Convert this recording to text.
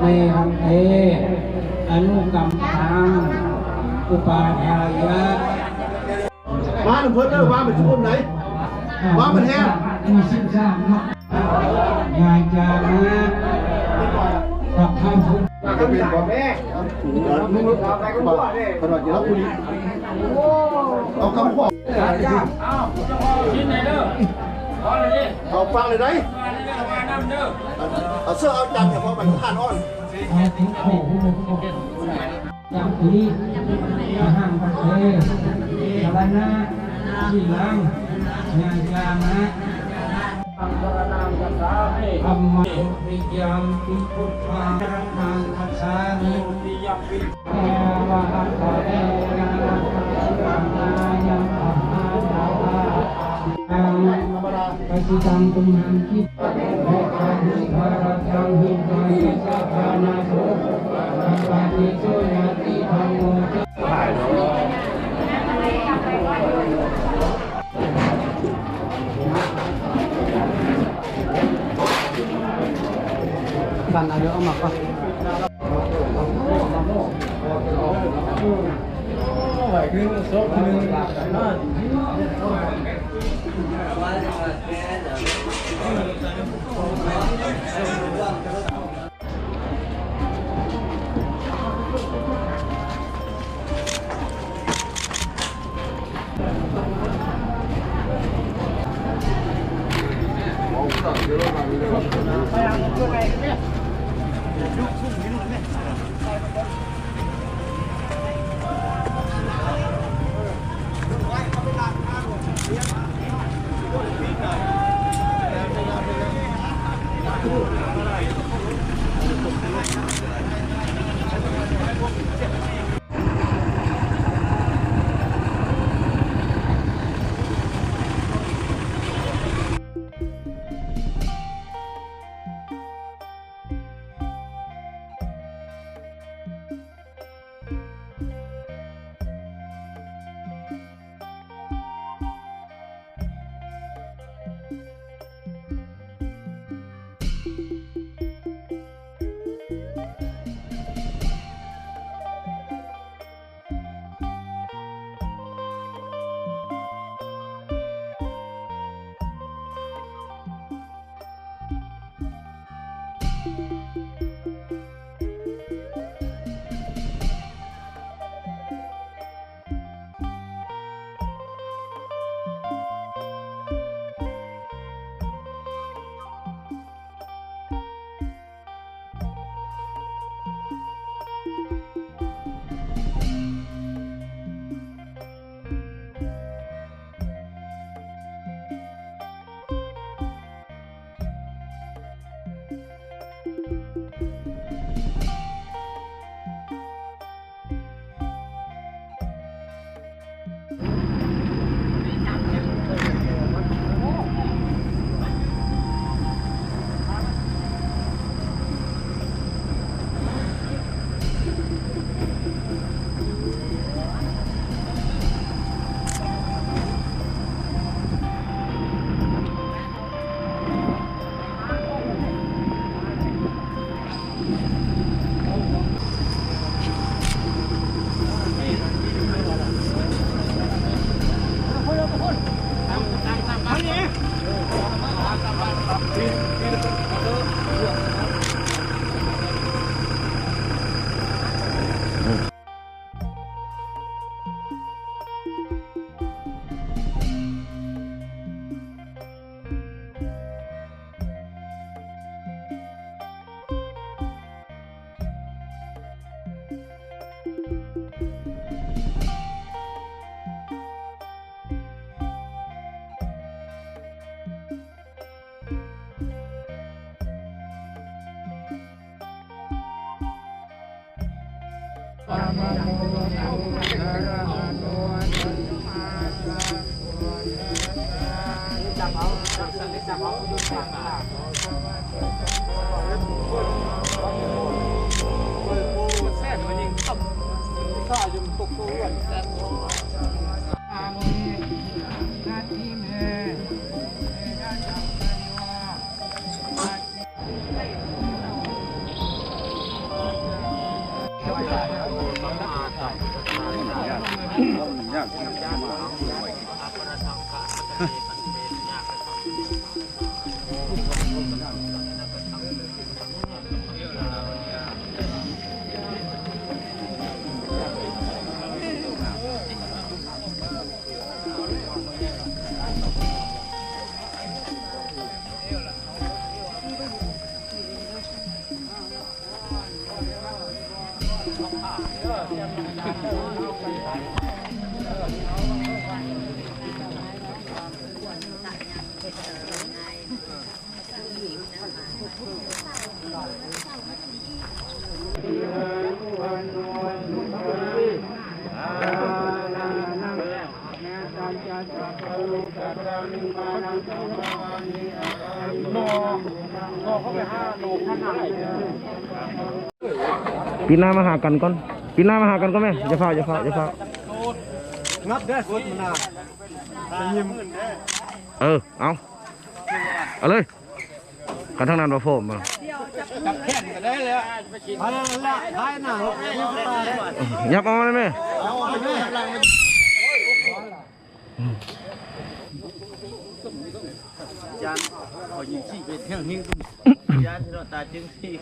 ในหังเทอนุกรรมทังอุปาทายะมาหนึ่งเพิ่นเด้อว่ามันชุมไหนว่ามันแห้งมีสิ่งสร้างงานจานะกับท่านผู้ก็เป็นบ่แม่มึงเอาไปก็บ่ได้ขนาดนี้แล้วคุณเอาคำขอกินไหนเด้อพอเลยดิ เอาฟังเลยได้มาน้ำเด้อเอาเสื้อเอาจังเนี่ยเพราะมันผ่านอ้อนอาทิตย์โอ้โหอย่างนี้ห่างประเทศอะไรนะที่ลังงานจานะธรรมะปิยามปิพุทธังนังคัจฉามิปิยามปิเอวะหัตถะเอนะนะนายังอัมมาดาปฏิตังตุมหังคิปะโภคาหิภารัจังหิปังสัพพานาโสปะติโสยติธัมโมกันอายุเอามาก่อน ปีหน้ามาหากันก่อนปีหน้ามาหากันก่อนไหมอย่าเฝ้างับได้สุดมันน่ะเป็นยิ้ม เอาเลยกันทั้งนั้นมาโฟมมา จับแขนกันได้เลยเอาละท้ายหน้ายับเอาเลยไหม เอาไปเลยจานขอยิงชี้ไปเที่ยงนี้จานที่เราตาจึงที่